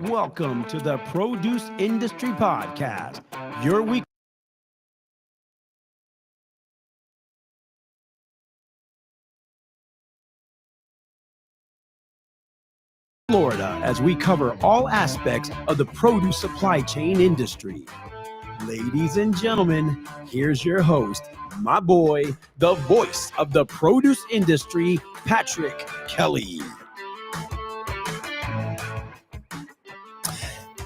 Welcome to the Produce Industry Podcast, your week. Florida, as we cover all aspects of the produce supply chain industry. Ladies and gentlemen, here's your host, my boy, the voice of the produce industry, Patrick Kelly.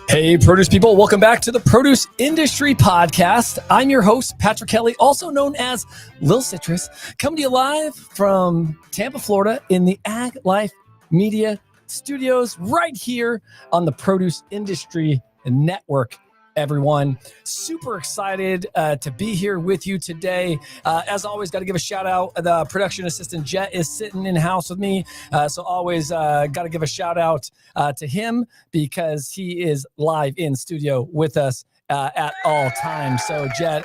Hey, produce people, welcome back to the Produce Industry Podcast. I'm your host, Patrick Kelly, also known as Lil Citrus, coming to you live from Tampa, Florida in the Ag Life Media Studios right here on the Produce Industry Network. Everyone, super excited to be here with you today. As always, got to give a shout out. The production assistant Jet is sitting in house with me, so always got to give a shout out to him because he is live in studio with us at all times. So Jet,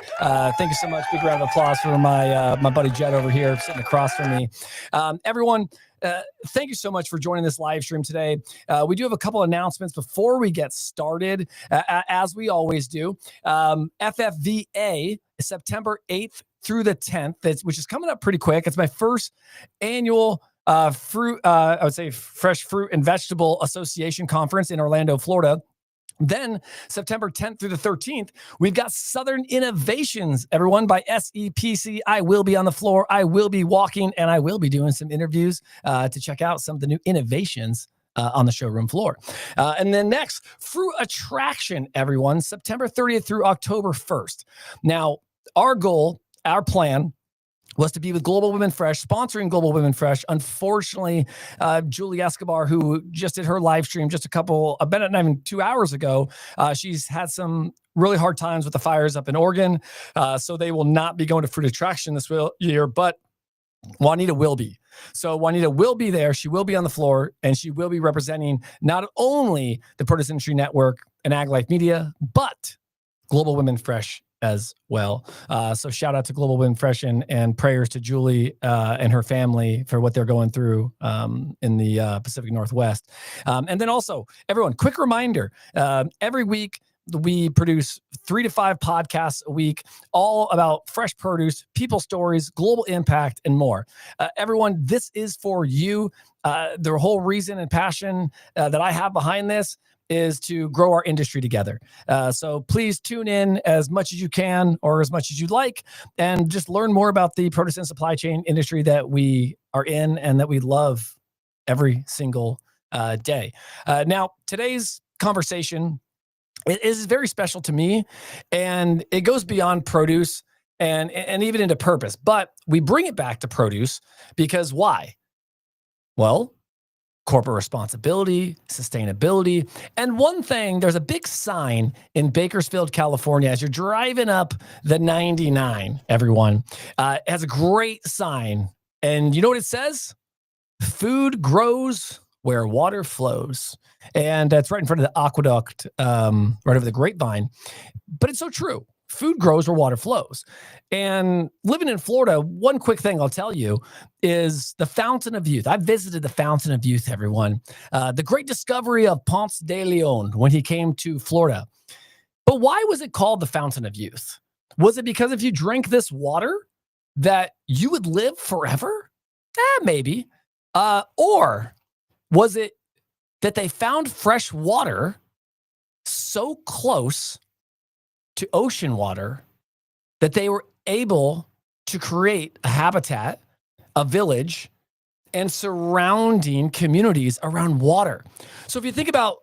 thank you so much. Big round of applause for my buddy Jet over here sitting across from me. Everyone. Thank you so much for joining this live stream today. We do have a couple announcements before we get started, as we always do. FFVA is September 8th through the 10th, which is coming up pretty quick. It's my first annual I would say Fresh Fruit and Vegetable Association Conference in Orlando, Florida. Then September 10th through the 13th, we've got Southern Innovations, everyone, by SEPC. I will be on the floor. I will be walking, and I will be doing some interviews to check out some of the new innovations on the showroom floor. And then next, Fruit Attraction, everyone, September 30th through October 1st. Now, our goal, our plan, was to be with Global Women Fresh, sponsoring Global Women Fresh. Unfortunately, Julie Escobar, who just did her live stream just not even 2 hours ago, she's had some really hard times with the fires up in Oregon. So they will not be going to Fruit Attraction this year, but Juanita will be. So Juanita will be there. She will be on the floor, and she will be representing not only the Produce Industry Network and Ag Life Media, but Global Women Fresh as well. So shout out to Global Women Fresh and prayers to Julie and her family for what they're going through in the Pacific Northwest. And then also, everyone, quick reminder, every week we produce 3 to 5 podcasts a week, all about fresh produce, people stories, global impact, and more. Everyone, this is for you. The whole reason and passion that I have behind this is to grow our industry together. So please tune in as much as you can or as much as you'd like, and just learn more about the produce and supply chain industry that we are in and that we love every single day. Now, today's conversation is very special to me, and it goes beyond produce and even into purpose. But we bring it back to produce because why? Well, corporate responsibility, sustainability. And one thing, there's a big sign in Bakersfield, California, as you're driving up the 99, everyone. It has a great sign. And you know what it says? Food grows where water flows. And that's right in front of the aqueduct, right over the grapevine. But it's so true. Food grows where water flows. And living in Florida, one quick thing I'll tell you is the Fountain of Youth. I visited the Fountain of Youth, everyone. The great discovery of Ponce de Leon when he came to Florida. But why was it called the Fountain of Youth? Was it because if you drank this water that you would live forever? Maybe. Or was it that they found fresh water so close to ocean water that they were able to create a habitat, a village, and surrounding communities around water? So if you think about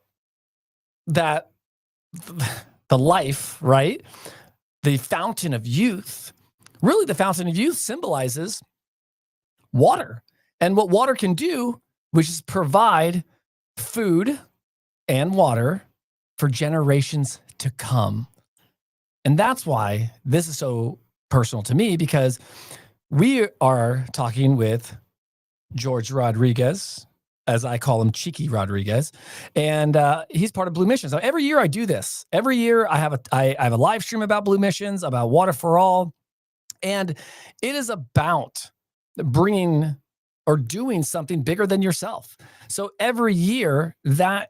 that, the life, right? The Fountain of Youth, really the Fountain of Youth symbolizes water and what water can do, which is provide food and water for generations to come. And that's why this is so personal to me, because we are talking with George Rodriguez, as I call him, Cheeky Rodriguez, and he's part of Blue Missions. So every year I do this. Every year I have a live stream about Blue Missions, about Water for All, and it is about bringing or doing something bigger than yourself. So every year that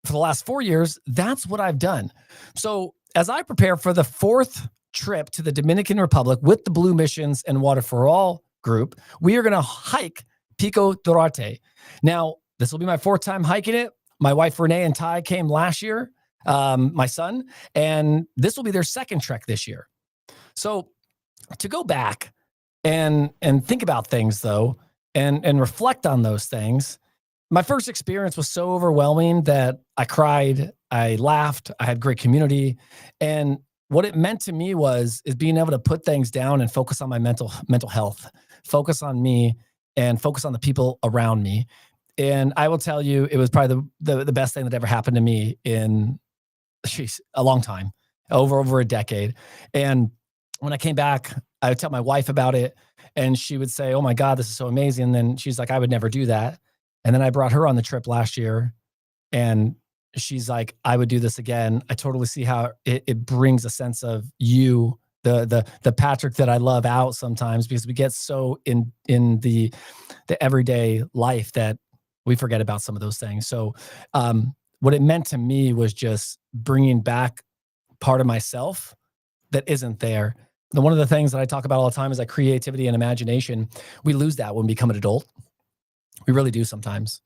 for the last 4 years, that's what I've done. So as I prepare for the 4th trip to the Dominican Republic with the Blue Missions and Water for All group, we are going to hike Pico Duarte. Now, this will be my 4th time hiking it. My wife, Renee, and Ty came last year, my son, and this will be their 2nd trek this year. So to go back and think about things, though, and reflect on those things, my first experience was so overwhelming that I cried, I laughed, I had great community. And what it meant to me is being able to put things down and focus on my mental health, focus on me, and focus on the people around me. And I will tell you, it was probably the best thing that ever happened to me in a long time, over a decade. And when I came back, I would tell my wife about it, and she would say, "Oh my God, this is so amazing." And then she's like, "I would never do that." And then I brought her on the trip last year, and she's like, "I would do this again." I totally see how it brings a sense of you, the Patrick that I love, out sometimes, because we get so in the everyday life that we forget about some of those things. So what it meant to me was just bringing back part of myself that isn't there. And one of the things that I talk about all the time is like creativity and imagination. We lose that when we become an adult. We really do sometimes.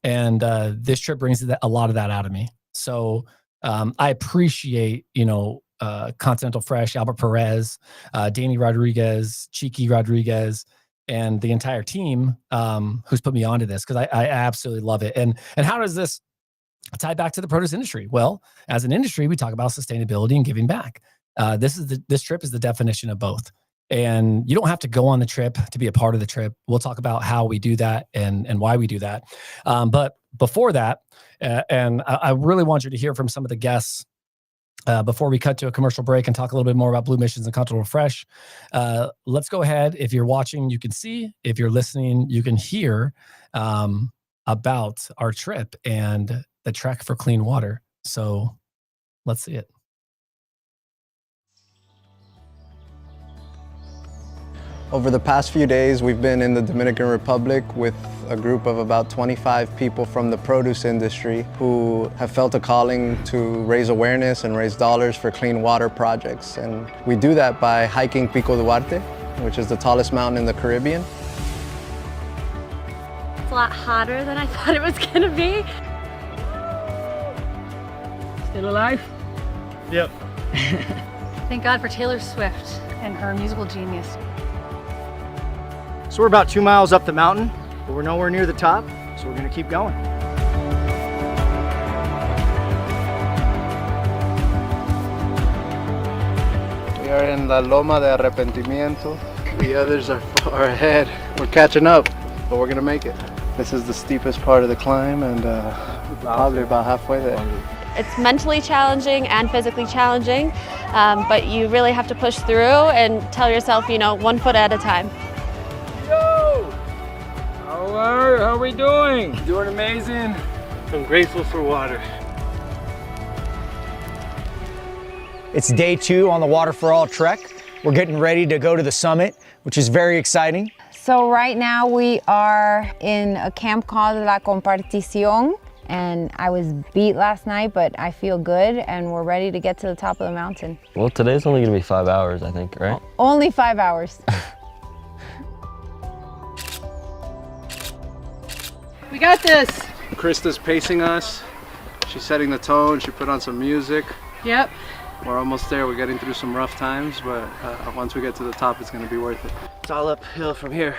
And this trip brings a lot of that out of me. So I appreciate, Continental Fresh, Albert Perez, Danny Rodriguez, Cheeky Rodriguez, and the entire team who's put me onto this, because I absolutely love it. And how does this tie back to the produce industry? Well, as an industry, we talk about sustainability and giving back. This trip is the definition of both. And you don't have to go on the trip to be a part of the trip. We'll talk about how we do that and why we do that. But before that, and I really want you to hear from some of the guests before we cut to a commercial break and talk a little bit more about Blue Missions and Continental Fresh. Let's go ahead. If you're watching, you can see. If you're listening, you can hear about our trip and the trek for clean water. So let's see it. Over the past few days, we've been in the Dominican Republic with a group of about 25 people from the produce industry who have felt a calling to raise awareness and raise dollars for clean water projects. And we do that by hiking Pico Duarte, which is the tallest mountain in the Caribbean. It's a lot hotter than I thought it was gonna be. Still alive? Yep. Thank God for Taylor Swift and her musical genius. So we're about 2 miles up the mountain, but we're nowhere near the top, so we're gonna keep going. We are in La Loma de Arrepentimiento. The others are far ahead. We're catching up, but we're gonna make it. This is the steepest part of the climb, and we're probably about halfway there. It's mentally challenging and physically challenging, but you really have to push through and tell yourself, 1 foot at a time. Yo! How are we doing? Doing amazing. I'm grateful for water. It's day 2 on the Water for All trek. We're getting ready to go to the summit, which is very exciting. So right now we are in a camp called La Compartición, and I was beat last night, but I feel good and we're ready to get to the top of the mountain. Well, today's only gonna be 5 hours, I think, right? Only 5 hours. We got this. Krista's pacing us. She's setting the tone. She put on some music. Yep. We're almost there. We're getting through some rough times, but once we get to the top, it's gonna be worth it. It's all uphill from here.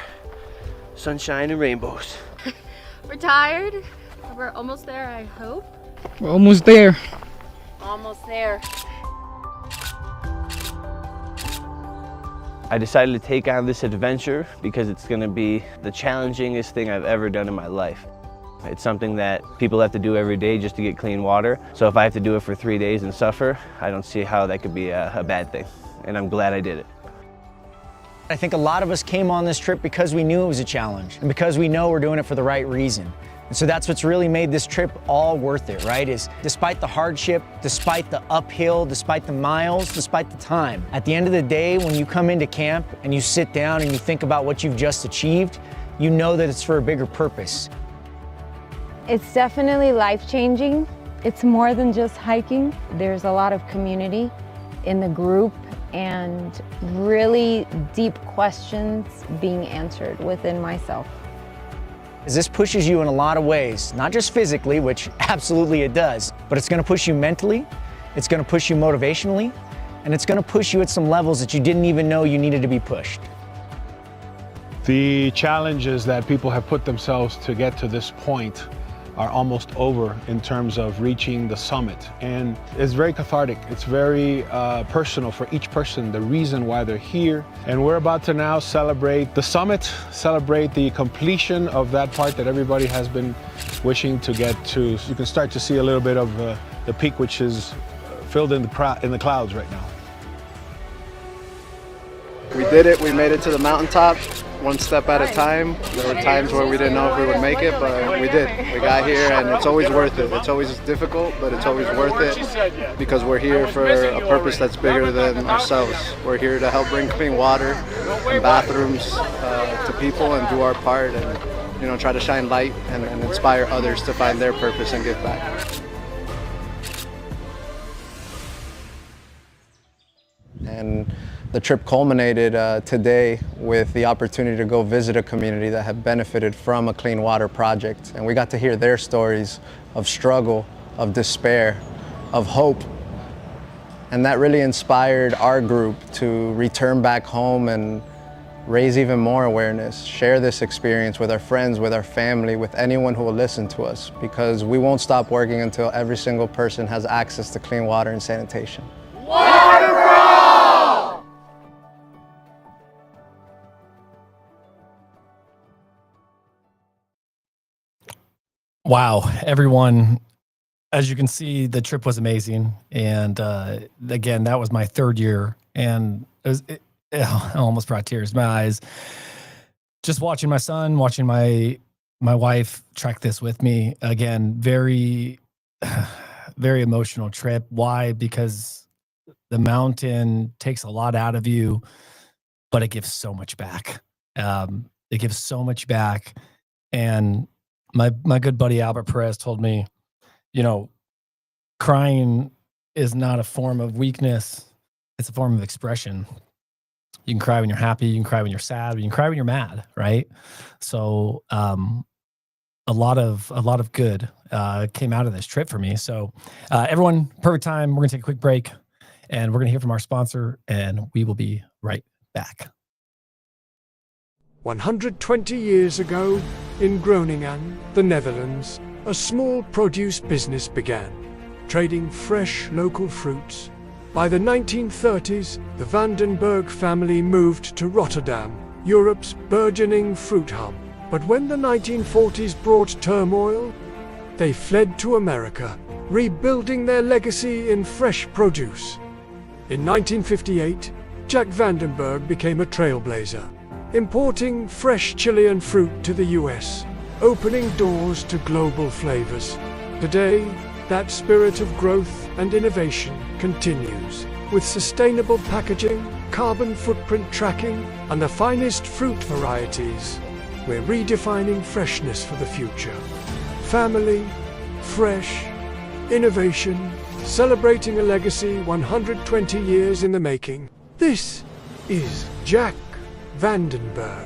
Sunshine and rainbows. We're tired. We're almost there, I hope. We're almost there. Almost there. I decided to take on this adventure because it's gonna be the challengingest thing I've ever done in my life. It's something that people have to do every day just to get clean water. So if I have to do it for 3 days and suffer, I don't see how that could be a bad thing. And I'm glad I did it. I think a lot of us came on this trip because we knew it was a challenge and because we know we're doing it for the right reason. And so that's what's really made this trip all worth it, right? Is despite the hardship, despite the uphill, despite the miles, despite the time, at the end of the day, when you come into camp and you sit down and you think about what you've just achieved, you know that it's for a bigger purpose. It's definitely life-changing It's more than just hiking. There's a lot of community in the group and really deep questions being answered within myself. This pushes you in a lot of ways, not just physically, which absolutely it does, but it's gonna push you mentally, it's gonna push you motivationally, and it's gonna push you at some levels that you didn't even know you needed to be pushed. The challenges that people have put themselves to get to this point are almost over in terms of reaching the summit. And it's very cathartic. It's very personal for each person, the reason why they're here. And we're about to now celebrate the summit, celebrate the completion of that part that everybody has been wishing to get to. So you can start to see a little bit of the peak, which is filled in the clouds right now. We did it, we made it to the mountaintop, one step at a time. There were times where we didn't know if we would make it, but we did. We got here and it's always worth it. It's always difficult, but it's always worth it because we're here for a purpose that's bigger than ourselves. We're here to help bring clean water and bathrooms to people and do our part and try to shine light and inspire others to find their purpose and give back. And the trip culminated today with the opportunity to go visit a community that had benefited from a clean water project. And we got to hear their stories of struggle, of despair, of hope. And that really inspired our group to return back home and raise even more awareness, share this experience with our friends, with our family, with anyone who will listen to us, because we won't stop working until every single person has access to clean water and sanitation. Water for all! Wow, everyone. As you can see, the trip was amazing. And again, that was my third year. And I almost brought tears to my eyes. Just watching my son, watching my wife track this with me. Again, very, very emotional trip. Why? Because the mountain takes a lot out of you, but it gives so much back. It gives so much back. And my good buddy Albert Perez told me, crying is not a form of weakness. It's a form of expression. You can cry when you're happy. You can cry when you're sad. You can cry when you're mad, right? So a lot of good came out of this trip for me. So everyone, perfect time. We're going to take a quick break, and we're going to hear from our sponsor, and we will be right back. 120 years ago, in Groningen, the Netherlands, a small produce business began, trading fresh local fruits. By the 1930s, the Vandenberg family moved to Rotterdam, Europe's burgeoning fruit hub. But when the 1940s brought turmoil, they fled to America, rebuilding their legacy in fresh produce. In 1958, Jack Vandenberg became a trailblazer, importing fresh Chilean fruit to the US, opening doors to global flavors. Today, that spirit of growth and innovation continues, with sustainable packaging, carbon footprint tracking, and the finest fruit varieties. We're redefining freshness for the future. Family, fresh, innovation, celebrating a legacy 120 years in the making. This is Jack Vandenberg.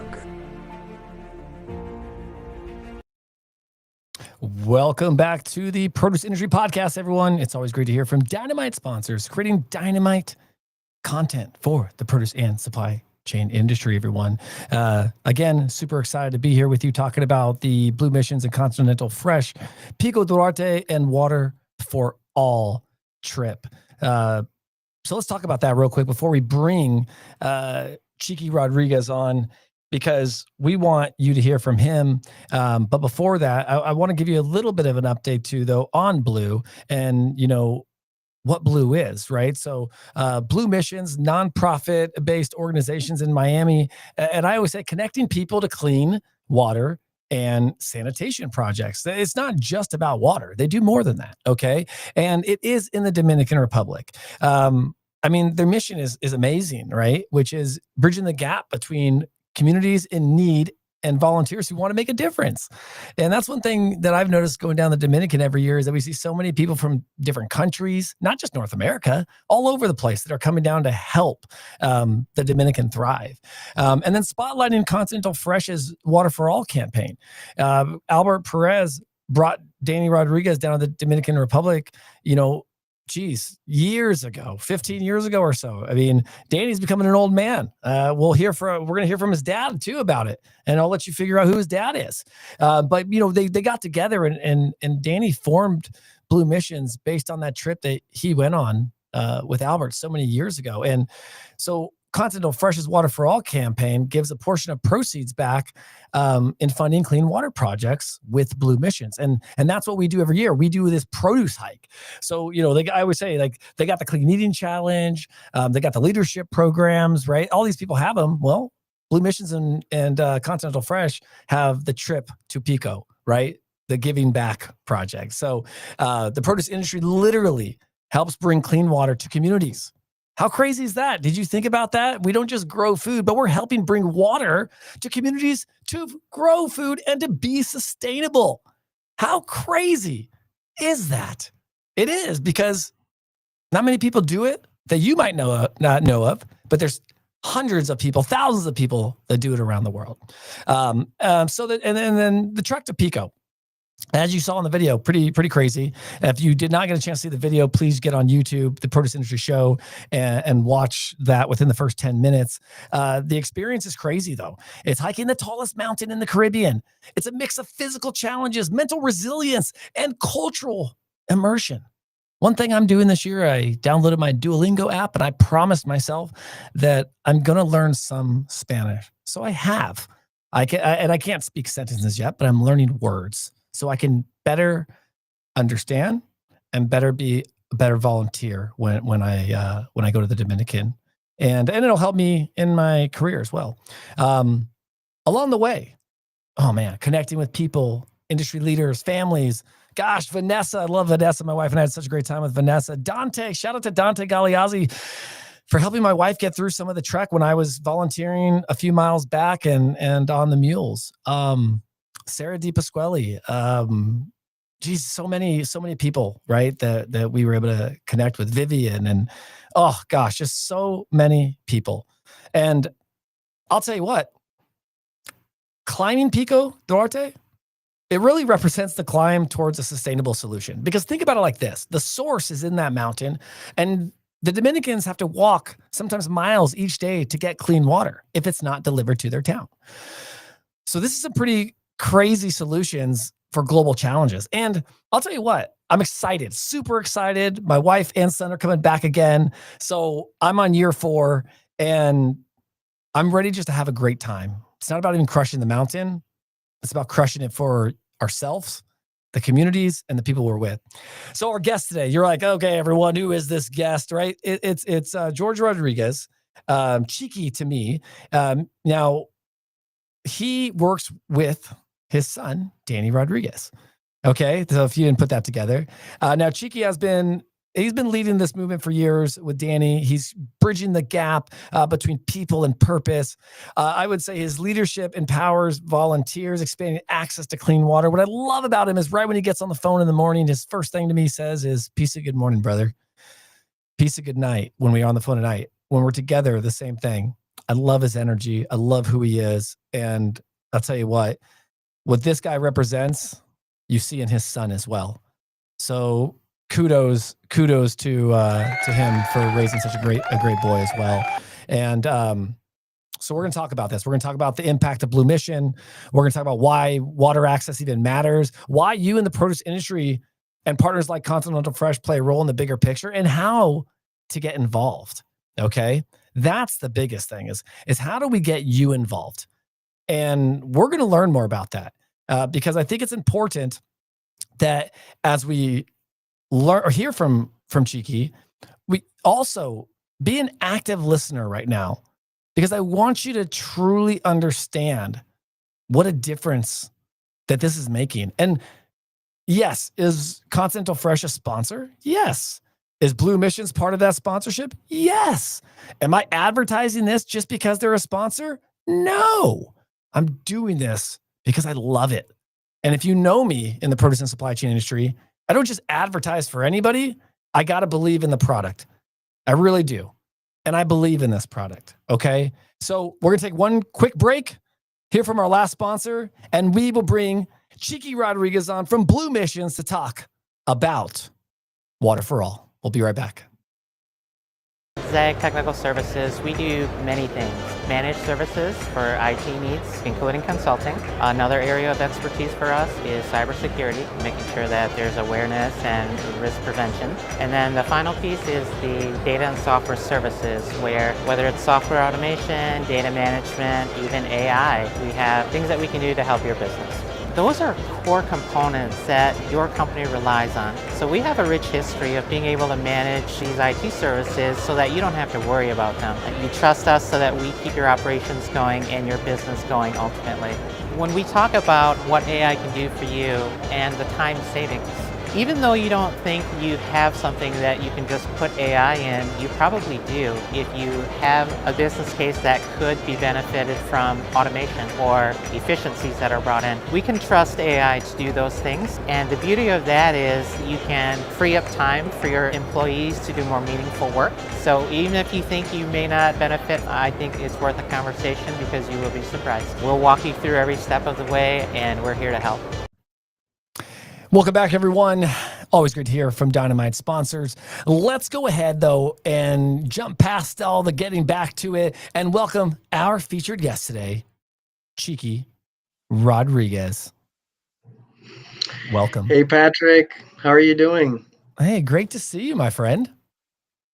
Welcome back to the Produce Industry Podcast, everyone. It's always great to hear from Dynamite sponsors, creating dynamite content for the produce and supply chain industry, everyone. Again, super excited to be here with you talking about the Blue Missions and Continental Fresh, Pico Duarte, and Water for All trip. So let's talk about that real quick before we bring Cheeky Rodriguez on, because we want you to hear from him. But before that, I want to give you a little bit of an update too, though, on Blue and, what Blue is, right? So Blue Missions, nonprofit-based organizations in Miami. And I always say connecting people to clean water and sanitation projects. It's not just about water. They do more than that, okay? And it is in the Dominican Republic. Their mission is amazing, right? Which is bridging the gap between communities in need and volunteers who want to make a difference. And that's one thing that I've noticed going down the Dominican every year is that we see so many people from different countries, not just North America, all over the place that are coming down to help the Dominican thrive. And then spotlighting Continental Fresh's Water for All campaign. Albert Perez brought Danny Rodriguez down to the Dominican Republic, years ago, 15 years ago or so. I mean, Danny's becoming an old man. We're going to hear from his dad too about it, and I'll let you figure out who his dad is. But they got together and Danny formed Blue Missions based on that trip that he went on with Albert so many years ago. And so Continental Fresh's Water for All campaign gives a portion of proceeds back in funding clean water projects with Blue Missions. And that's what we do every year. We do this produce hike. So, I always say, like, they got the Clean Eating Challenge, they got the leadership programs, right? All these people have them. Well, Blue Missions and Continental Fresh have the trip to Pico, right? The Giving Back project. So the produce industry literally helps bring clean water to communities. How crazy is that? Did you think about that? We don't just grow food, but we're helping bring water to communities to grow food and to be sustainable. How crazy is that? It is, because not many people do it that you might not know of, but there's hundreds of people, thousands of people that do it around the world. And then the trek to Pico. As you saw in the video, pretty crazy. If you did not get a chance to see the video, please get on YouTube, the Produce Industry Show, and watch that within the first 10 minutes. The experience is crazy, though. It's hiking the tallest mountain in the Caribbean. It's a mix of physical challenges, mental resilience, and cultural immersion. One thing I'm doing this year, I downloaded my Duolingo app, and I promised myself that I'm going to learn some Spanish. So I have. I can't speak sentences yet, but I'm learning words, so I can better understand and be a better volunteer when I go to the Dominican, and it'll help me in my career as well. Along the way, connecting with people, industry leaders, families. Gosh, Vanessa, I love Vanessa. My wife and I had such a great time with Vanessa. Dante, shout out to Dante Galeazzi for helping my wife get through some of the trek when I was volunteering a few miles back and on the mules. Sarah DiPasquale, so many people, right? That we were able to connect with. Vivian, and just so many people. And I'll tell you what, climbing Pico Duarte, it really represents the climb towards a sustainable solution. Because think about it like this: the source is in that mountain, and the Dominicans have to walk sometimes miles each day to get clean water if it's not delivered to their town. So this is a pretty crazy solutions for global challenges. And I'll tell you what, I'm excited, super excited. My wife and son are coming back again. So I'm on year 4 and I'm ready just to have a great time. It's not about even crushing the mountain. It's about crushing it for ourselves, the communities, and the people we're with. So our guest today, you're like, okay, everyone, who is this guest, right? It's George Rodriguez, Cheeky to me. Now, he works with his son, Danny Rodriguez. Okay, so if you didn't put that together. Now, Cheeky he's been leading this movement for years with Danny. He's bridging the gap between people and purpose. I would say his leadership empowers volunteers, expanding access to clean water. What I love about him is right when he gets on the phone in the morning, his first thing to me says is, peace of good morning, brother. Peace of good night when we are on the phone at night. When we're together, the same thing. I love his energy. I love who he is. And I'll tell you what this guy represents, you see in his son as well. So kudos to him for raising such a great boy as well. And so we're going to talk about this. We're going to talk about the impact of Blue Mission. We're going to talk about why water access even matters, why you in the produce industry and partners like Continental Fresh play a role in the bigger picture, and how to get involved. Okay, that's the biggest thing is how do we get you involved? And we're going to learn more about that because I think it's important that as we learn or hear from Cheeky, we also be an active listener right now, because I want you to truly understand what a difference that this is making. And yes, is Continental Fresh a sponsor? Yes. Is Blue Missions part of that sponsorship? Yes. Am I advertising this just because they're a sponsor? No. I'm doing this because I love it. And if you know me in the produce and supply chain industry, I don't just advertise for anybody. I got to believe in the product. I really do. And I believe in this product. Okay. So we're going to take one quick break, hear from our last sponsor, and we will bring Cheeky Rodriguez on from Blue Missions to talk about Water for All. We'll be right back. ZAG Technical Services, we do many things. Managed services for IT needs, including consulting. Another area of expertise for us is cybersecurity, making sure that there's awareness and risk prevention. And then the final piece is the data and software services, where whether it's software automation, data management, even AI, we have things that we can do to help your business. Those are core components that your company relies on. So we have a rich history of being able to manage these IT services so that you don't have to worry about them. You trust us so that we keep your operations going and your business going ultimately. When we talk about what AI can do for you and the time savings, even though you don't think you have something that you can just put AI in, you probably do if you have a business case that could be benefited from automation or efficiencies that are brought in. We can trust AI to do those things, and the beauty of that is you can free up time for your employees to do more meaningful work. So even if you think you may not benefit, I think it's worth a conversation because you will be surprised. We'll walk you through every step of the way, and we're here to help. Welcome back, everyone. Always great to hear from Dynamite sponsors. Let's go ahead, though, and jump past all the getting back to it and welcome our featured guest today, Cheeky Rodriguez. Welcome. Hey, Patrick. How are you doing? Hey, great to see you, my friend.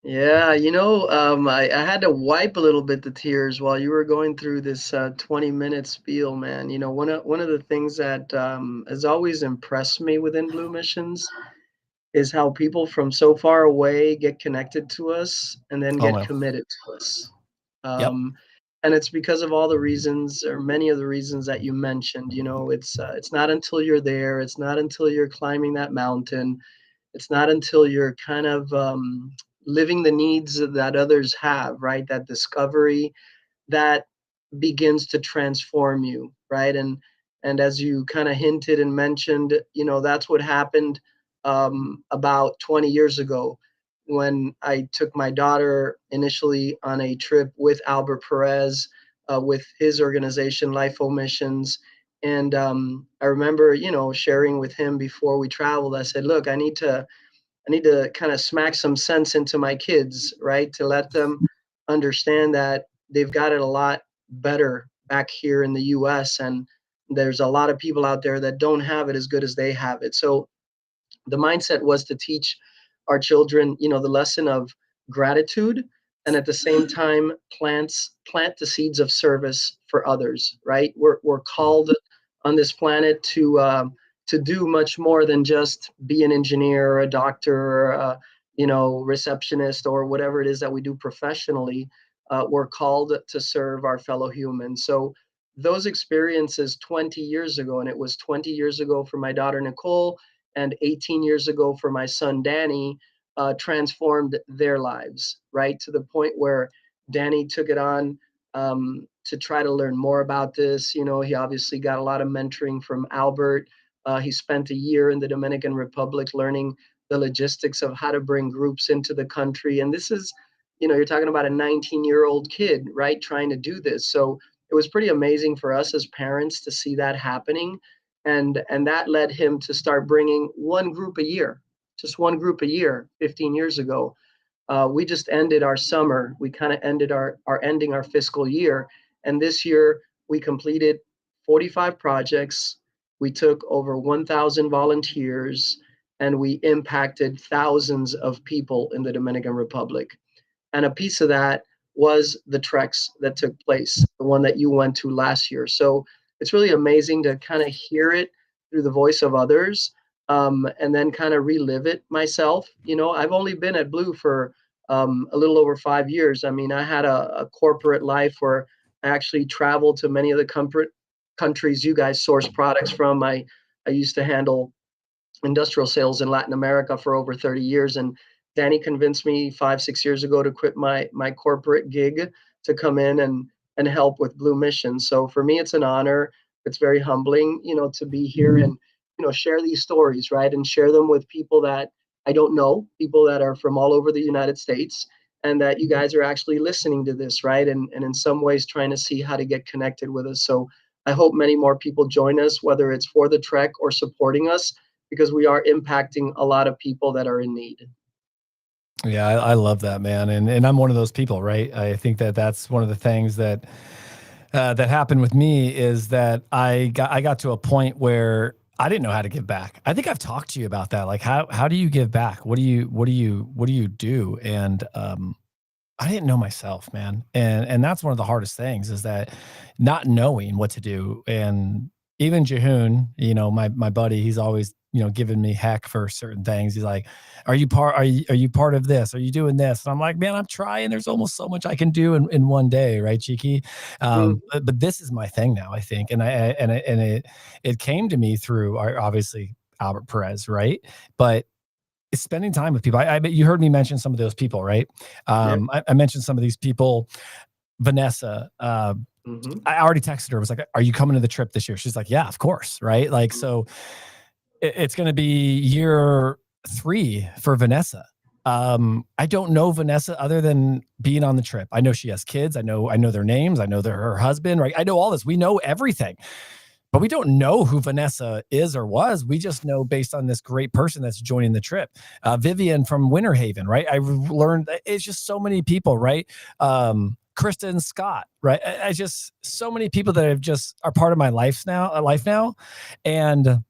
Yeah, I had to wipe a little bit the tears while you were going through this 20-minute spiel, man. One of the things that has always impressed me within Blue Missions is how people from so far away get connected to us and then get committed to us. Yep. And it's because of all the reasons, or many of the reasons that you mentioned. It's not until you're there, it's not until you're climbing that mountain, it's not until you're kind of living the needs that others have, right? That discovery that begins to transform you, right? And as you kind of hinted and mentioned, that's what happened about 20 years ago when I took my daughter initially on a trip with Albert Perez, with his organization, LIFO Missions. And I remember, sharing with him before we traveled, I said, look, I need to kind of smack some sense into my kids, right? To let them understand that they've got it a lot better back here in the US. And there's a lot of people out there that don't have it as good as they have it. So the mindset was to teach our children, the lesson of gratitude, and at the same time plant the seeds of service for others, right? We're called on this planet to do much more than just be an engineer or a doctor or receptionist or whatever it is that we do professionally. We're called to serve our fellow humans. So those experiences 20 years ago, and it was 20 years ago for my daughter Nicole and 18 years ago for my son Danny, transformed their lives, right? To the point where Danny took it on to try to learn more about this. He obviously got a lot of mentoring from Albert. He spent a year in the Dominican Republic learning the logistics of how to bring groups into the country. And this is, you're talking about a 19-year-old kid, right, trying to do this. So it was pretty amazing for us as parents to see that happening. And that led him to start bringing one group a year, just one group a year 15 years ago. We just ended our summer. We kind of ended ending our fiscal year. And this year we completed 45 projects. We took over 1,000 volunteers, and we impacted thousands of people in the Dominican Republic. And a piece of that was the treks that took place, the one that you went to last year. So it's really amazing to kind of hear it through the voice of others, and then kind of relive it myself. I've only been at Blue for a little over 5 years. I mean, I had a corporate life where I actually traveled to many of the countries you guys source products from. I used to handle industrial sales in Latin America for over 30 years. And Danny convinced me 5-6 years ago to quit my corporate gig to come in and help with Blue Mission. So for me, it's an honor. It's very humbling, to be here and, share these stories, right? And share them with people that I don't know, people that are from all over the United States, and that you guys are actually listening to this, right? And in some ways trying to see how to get connected with us. So I hope many more people join us, whether it's for the trek or supporting us, because we are impacting a lot of people that are in need. Yeah, I love that, man. And I'm one of those people, right? I think that that's one of the things that that happened with me is that I got to a point where I didn't know how to give back. I think I've talked to you about that. Like, how do you give back? What do you do? And I didn't know myself, man. And that's one of the hardest things is that not knowing what to do. And even Jehoon, my buddy, he's always, giving me heck for certain things. He's like, are you part of this? Are you doing this? And I'm like, man, I'm trying. There's almost so much I can do in one day. Right, Cheeky? But this is my thing now, I think. And it came to me through obviously Albert Perez. Right. But it's spending time with people. I bet you heard me mention some of those people, right? Yeah. I mentioned some of these people. Vanessa, I already texted her. I was like, are you coming to the trip this year? She's like, yeah, of course. Right. Like, so it's going to be year 3 for Vanessa. I don't know Vanessa other than being on the trip. I know she has kids. I know their names. I know her husband, right? I know all this. We know everything. But we don't know who Vanessa is or was. We just know based on this great person that's joining the trip. Vivian from Winter Haven, right? I learned it's just so many people, right? Kristen Scott, right? I just so many people that have just are part of my life now. And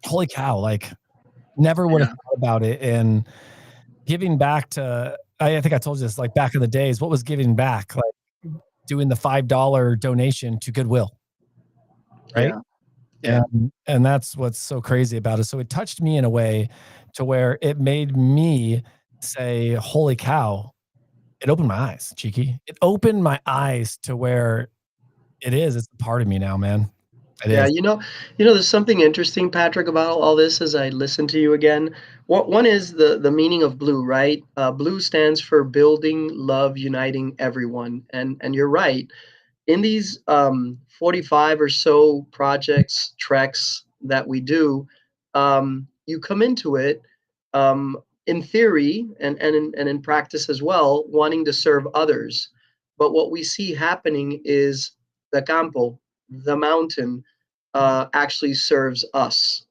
holy cow, like never would have thought about it. And giving back to, I think I told you this, like back in the days, what was giving back? Like doing the $5 donation to Goodwill. Right. Yeah. And that's what's so crazy about it. So it touched me in a way to where it made me say, holy cow, it opened my eyes, Cheeky. It opened my eyes to where it's a part of me now, man. It Yeah, is. there's something interesting, Patrick, about all this as I listen to you again. One is the meaning of blue, right? Blue stands for building, love, uniting everyone. And you're right. In these 45 or so projects, treks that we do, you come into it um, in theory and in practice as well, wanting to serve others. But what we see happening is the campo, the mountain, actually serves us,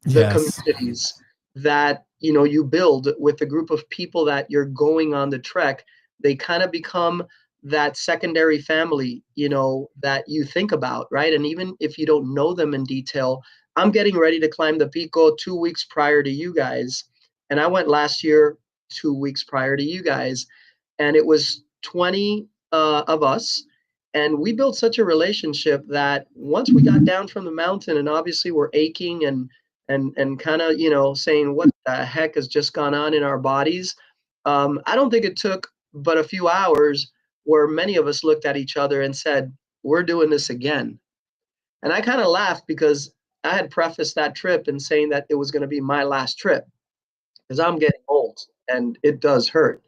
the Yes. communities that you build with the group of people that you're going on the trek. They kind of become that secondary family, that you think about, right? And even if you don't know them in detail, I'm getting ready to climb the Pico 2 weeks prior to you guys. And I went last year 2 weeks prior to you guys. And it was 20 of us. And we built such a relationship that once we got down from the mountain, and obviously we're aching and kind of, saying what the heck has just gone on in our bodies. I don't think it took but a few hours where many of us looked at each other and said, we're doing this again. And I kind of laughed because I had prefaced that trip in saying that it was going to be my last trip because I'm getting old and it does hurt.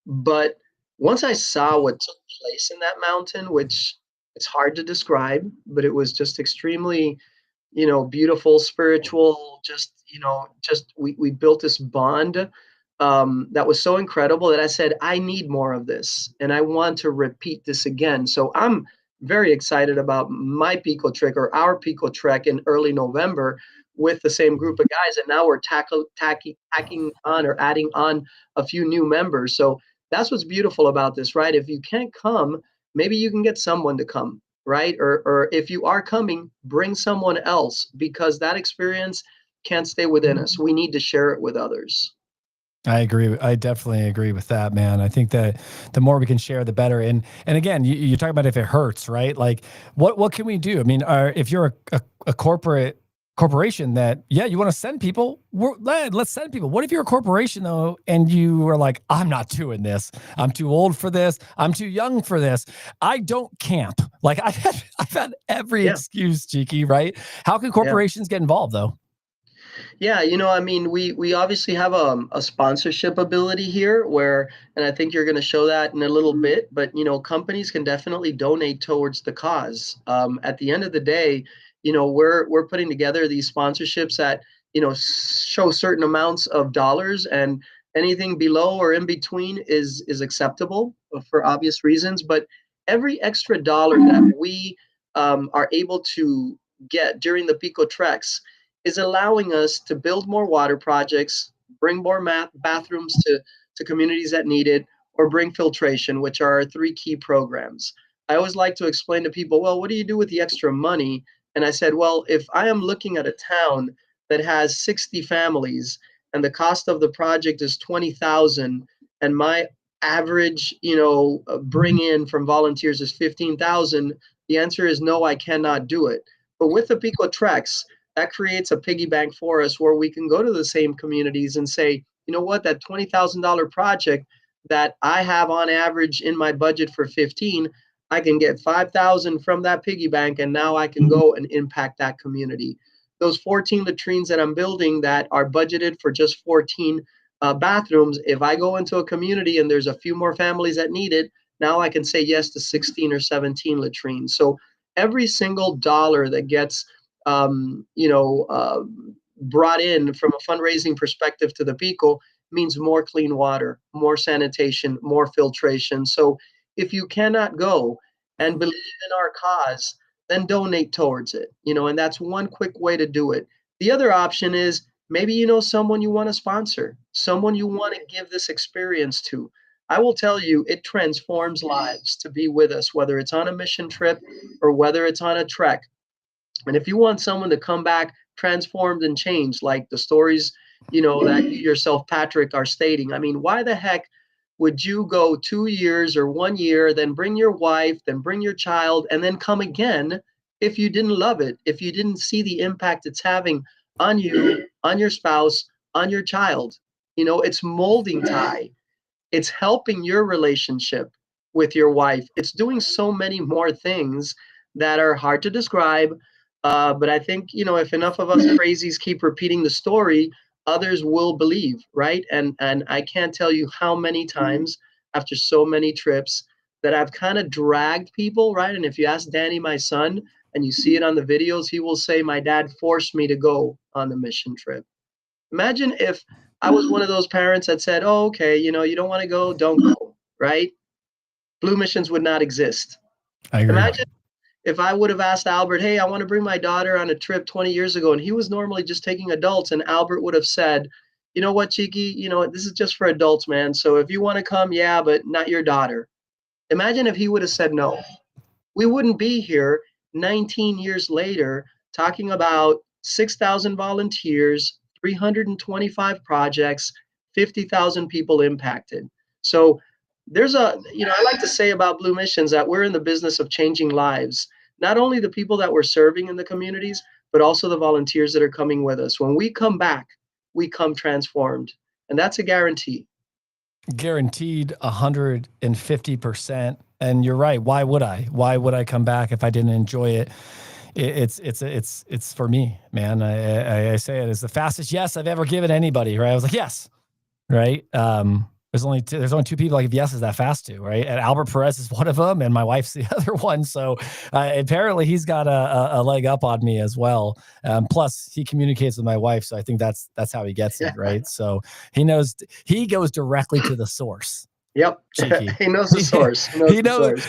But once I saw what took place in that mountain, which it's hard to describe, but it was just extremely, beautiful, spiritual, just we built this bond that was so incredible that I said, I need more of this and I want to repeat this again. So I'm very excited about my Pico trek or our Pico trek in early November with the same group of guys. And now we're tacking on or adding on a few new members. So that's what's beautiful about this, right? If you can't come, maybe you can get someone to come, right? Or if you are coming, bring someone else because that experience can't stay within us. We need to share it with others. I agree. I definitely agree with that, man. I think that the more we can share, the better. And again, you talk about if it hurts, right? Like what can we do? I mean, if you're a corporation that, you want to send people, let's send people. What if you're a corporation though, and you are like, I'm not doing this. I'm too old for this. I'm too young for this. I don't camp. Like I've had every excuse, Cheeky, right? How can corporations get involved though? Yeah, I mean, we obviously have a sponsorship ability here where, and I think you're going to show that in a little bit, but companies can definitely donate towards the cause. At the end of the day, we're putting together these sponsorships that show certain amounts of dollars, and anything below or in between is acceptable for obvious reasons. But every extra dollar that we are able to get during the Pico Treks is allowing us to build more water projects, bring more bathrooms to communities that need it, or bring filtration, which are our three key programs. I always like to explain to people, well, what do you do with the extra money? And I said, well, if I am looking at a town that has 60 families and the cost of the project is 20,000 and my average, bring in from volunteers is 15,000, the answer is no, I cannot do it. But with the Pico Treks, that creates a piggy bank for us where we can go to the same communities and say, you know what, that $20,000 project that I have on average in my budget for 15, I can get 5,000 from that piggy bank, and now I can go and impact that community. Those 14 latrines that I'm building that are budgeted for just 14 bathrooms, if I go into a community and there's a few more families that need it, now I can say yes to 16 or 17 latrines. So every single dollar that gets brought in from a fundraising perspective to the Pico means more clean water, more sanitation, more filtration. So if you cannot go and believe in our cause, then donate towards it, and that's one quick way to do it. The other option is maybe someone you want to sponsor, someone you want to give this experience to. I will tell you, it transforms lives to be with us, whether it's on a mission trip or whether it's on a trek. And if you want someone to come back transformed and changed, like the stories, that you yourself, Patrick, are stating, I mean, why the heck would you go 2 years or 1 year, then bring your wife, then bring your child, and then come again if you didn't love it, if you didn't see the impact it's having on you, on your spouse, on your child? It's molding, Ty. It's helping your relationship with your wife. It's doing so many more things that are hard to describe. But I think, if enough of us crazies keep repeating the story, others will believe, right? And I can't tell you how many times after so many trips that I've kind of dragged people, right? And if you ask Danny, my son, and you see it on the videos, he will say, my dad forced me to go on the mission trip. Imagine if I was one of those parents that said, oh, okay, you don't want to go, don't go, right? Blue missions would not exist. I agree. Imagine if I would have asked Albert, hey, I want to bring my daughter on a trip 20 years ago, and he was normally just taking adults, and Albert would have said, you know what, Cheeky, this is just for adults, man. So if you want to come, yeah, but not your daughter. Imagine if he would have said no. We wouldn't be here 19 years later talking about 6,000 volunteers, 325 projects, 50,000 people impacted. So there's I like to say about Blue Missions that we're in the business of changing lives, not only the people that we're serving in the communities, but also the volunteers that are coming with us. When we come back, we come transformed, and that's a guarantee. Guaranteed 150%. And you're right. Why would I come back if I didn't enjoy it? It's for me, man. I say it as the fastest yes I've ever given anybody, right? I was like, yes. Right. There's only two people I give yeses that fast to, right? And Albert Perez is one of them, and my wife's the other one. So apparently he's got a leg up on me as well. Plus, he communicates with my wife, so I think that's how he gets it, right? So he goes directly to the source. Yep, he knows the source.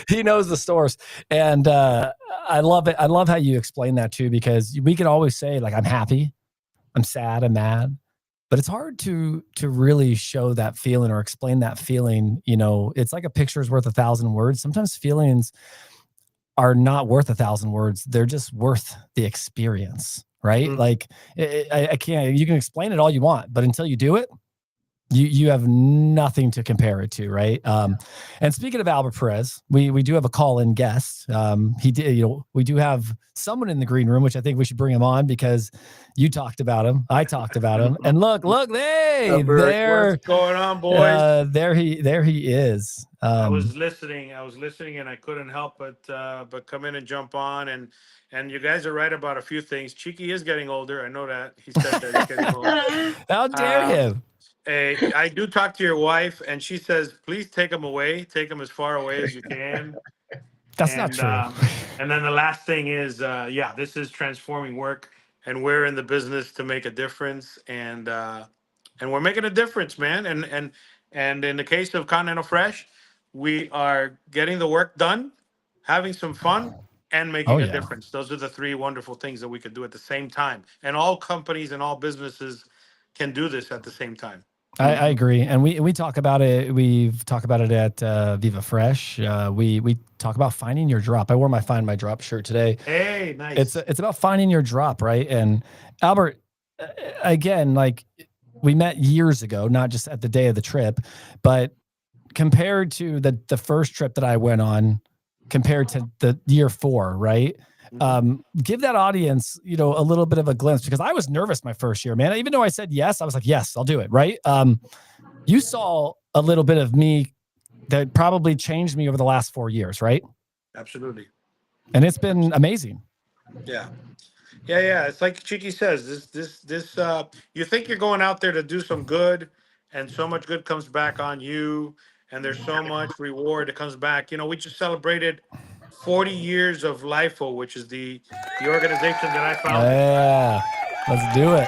He knows the source, and I love it. I love how you explain that too, because we can always say like, I'm happy, I'm sad, I'm mad. But it's hard to really show that feeling or explain that feeling. It's like a picture's worth 1,000 words. Sometimes feelings are not worth 1,000 words. They're just worth the experience, right? Mm-hmm. Like I can't. You can explain it all you want, but until you do it, you have nothing to compare it to, right? And speaking of Albert Perez, we do have a call-in guest. We do have someone in the green room, which I think we should bring him on because You talked about him. I talked about him. And look, hey, there, what's going on, boys? there he is. I was listening, and I couldn't help but come in and jump on. And you guys are right about a few things. Cheeky is getting older. I know that. He said that he's getting older. How dare him? I do talk to your wife, and she says, please take him away. Take him as far away as you can. That's not true. And then the last thing is, this is transforming work, and we're in the business to make a difference, and we're making a difference, man. And in the case of Continental Fresh, we are getting the work done, having some fun, and making a difference. Those are the three wonderful things that we could do at the same time. And all companies and all businesses can do this at the same time. I agree, and we talk about it. We've talked about it at Viva Fresh. We talk about finding your drop. I wore my Find My Drop shirt today. Hey, nice. It's about finding your drop, right? And Albert, again, like we met years ago, not just at the day of the trip, but compared to the first trip that I went on, compared to the year 4, right? Give that audience, a little bit of a glimpse, because I was nervous my first year, man. Even though I said yes, I was like, yes, I'll do it. Right. You saw a little bit of me that probably changed me over the last 4 years. Right. Absolutely. And it's been amazing. Yeah. It's like Cheeky says, this, you think you're going out there to do some good, and so much good comes back on you, and there's so much reward that comes back. We just celebrated 40 years of LIFO, which is the organization that I founded. Yeah, let's do it.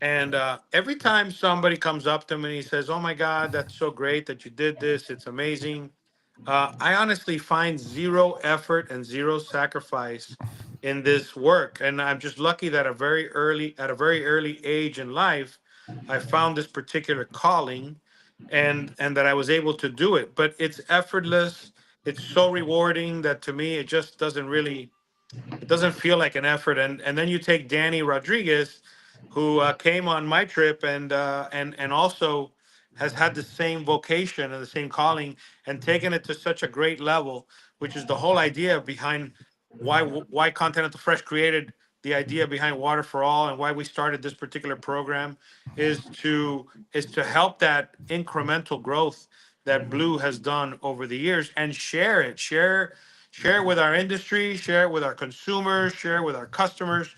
And every time somebody comes up to me and he says, oh my God, that's so great that you did this, it's amazing. I honestly find zero effort and zero sacrifice in this work. And I'm just lucky that at a very early age in life, I found this particular calling, and that I was able to do it. But it's effortless. It's so rewarding that to me, it just doesn't feel like an effort. And then you take Danny Rodriguez, who came on my trip and also has had the same vocation and the same calling, and taken it to such a great level, which is the whole idea behind why Continental Fresh created the idea behind Water for All, and why we started this particular program is to help that incremental growth that Blue has done over the years, and share it with our industry, share it with our consumers, share it with our customers,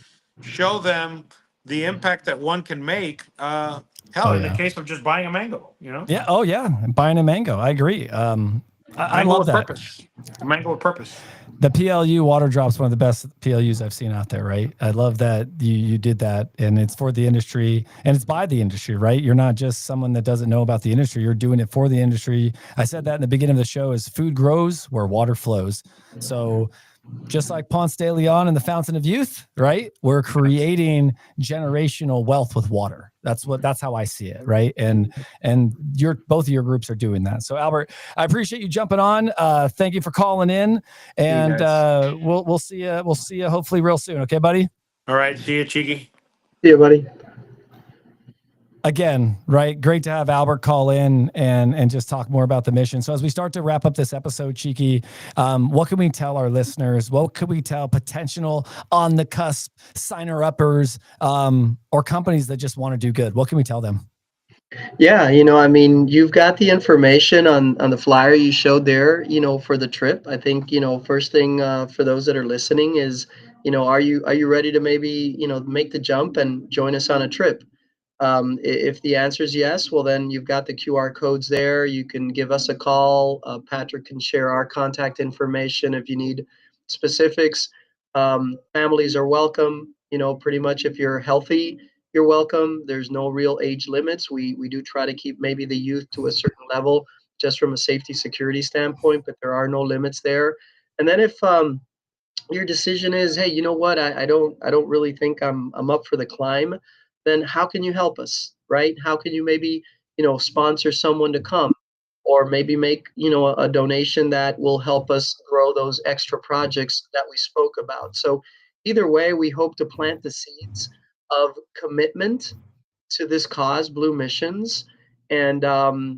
show them the impact that one can make. In the case of just buying a mango, Yeah. Oh yeah. Buying a mango. I agree. I love that. Purpose. A mango with purpose. The PLU water drop's one of the best PLUs I've seen out there, right? I love that you did that, and it's for the industry, and it's by the industry, right? You're not just someone that doesn't know about the industry. You're doing it for the industry. I said that in the beginning of the show, is food grows where water flows. So just like Ponce de Leon and the Fountain of Youth, right? We're creating generational wealth with water. That's how I see it, right? And both of your groups are doing that. So Albert, I appreciate you jumping on. Thank you for calling in, and we'll see you. We'll see you hopefully real soon. Okay, buddy. All right. See you, Cheeky. See you, buddy. Again, right? Great to have Albert call in and just talk more about the mission. So as we start to wrap up this episode, Cheeky, what can we tell our listeners? What could we tell potential on the cusp signer-uppers or companies that just want to do good? What can we tell them? Yeah, you've got the information on the flyer you showed there, for the trip. I think, first thing for those that are listening is, are you ready to maybe, make the jump and join us on a trip? If the answer is yes, well, then you've got the QR codes there. You can give us a call. Patrick can share our contact information if you need specifics. Families are welcome. Pretty much if you're healthy, you're welcome. There's no real age limits. We do try to keep maybe the youth to a certain level just from a safety security standpoint, but there are no limits there. And then if your decision is, hey, you know what, I don't really think I'm up for the climb, then how can you help us, right? How can you maybe, sponsor someone to come, or maybe make, a donation that will help us grow those extra projects that we spoke about. So either way, we hope to plant the seeds of commitment to this cause, Blue Missions. And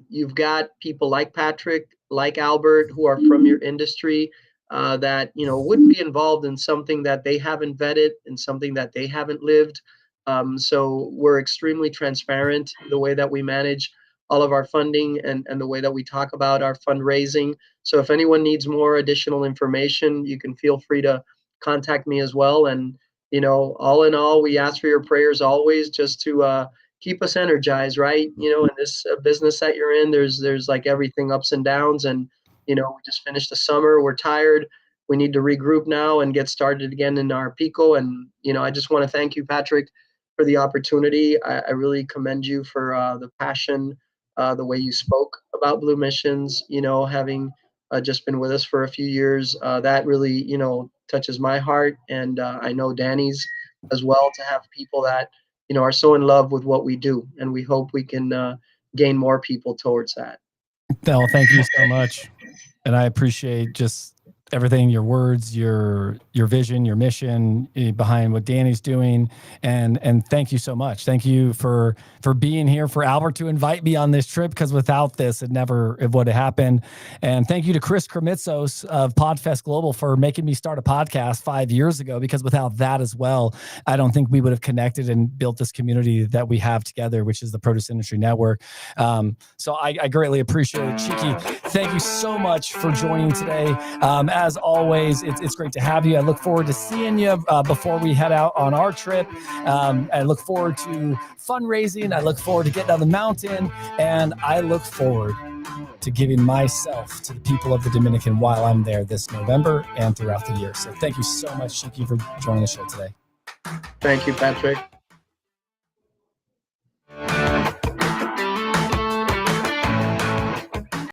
you've got people like Patrick, like Albert, who are from your industry that, would be involved in something that they haven't vetted and something that they haven't lived. So we're extremely transparent the way that we manage all of our funding and the way that we talk about our fundraising. So if anyone needs more additional information, you can feel free to contact me as well. And, all in all, we ask for your prayers always, just to keep us energized, right? In this business that you're in, there's like everything ups and downs. And, we just finished the summer. We're tired. We need to regroup now and get started again in our Pico. And, I just want to thank you, Patrick, for the opportunity. I really commend you for the passion, the way you spoke about Blue Missions, having just been with us for a few years. That really, touches my heart. And I know Danny's as well, to have people that, are so in love with what we do. And we hope we can gain more people towards that. Well, thank you so much. And I appreciate just everything, your words, your vision, your mission behind what Danny's doing. And thank you so much. Thank you for being here, for Albert to invite me on this trip, because without this, it would have happened. And thank you to Chris Kremitzos of Podfest Global for making me start a podcast 5 years ago, because without that as well, I don't think we would have connected and built this community that we have together, which is the Produce Industry Network. So I greatly appreciate it. Cheeky, thank you so much for joining today. As always, it's great to have you. I look forward to seeing you before we head out on our trip. I look forward to fundraising. I look forward to getting on the mountain. And I look forward to giving myself to the people of the Dominican while I'm there this November and throughout the year. So thank you so much, Cheeky, for joining the show today. Thank you, Patrick.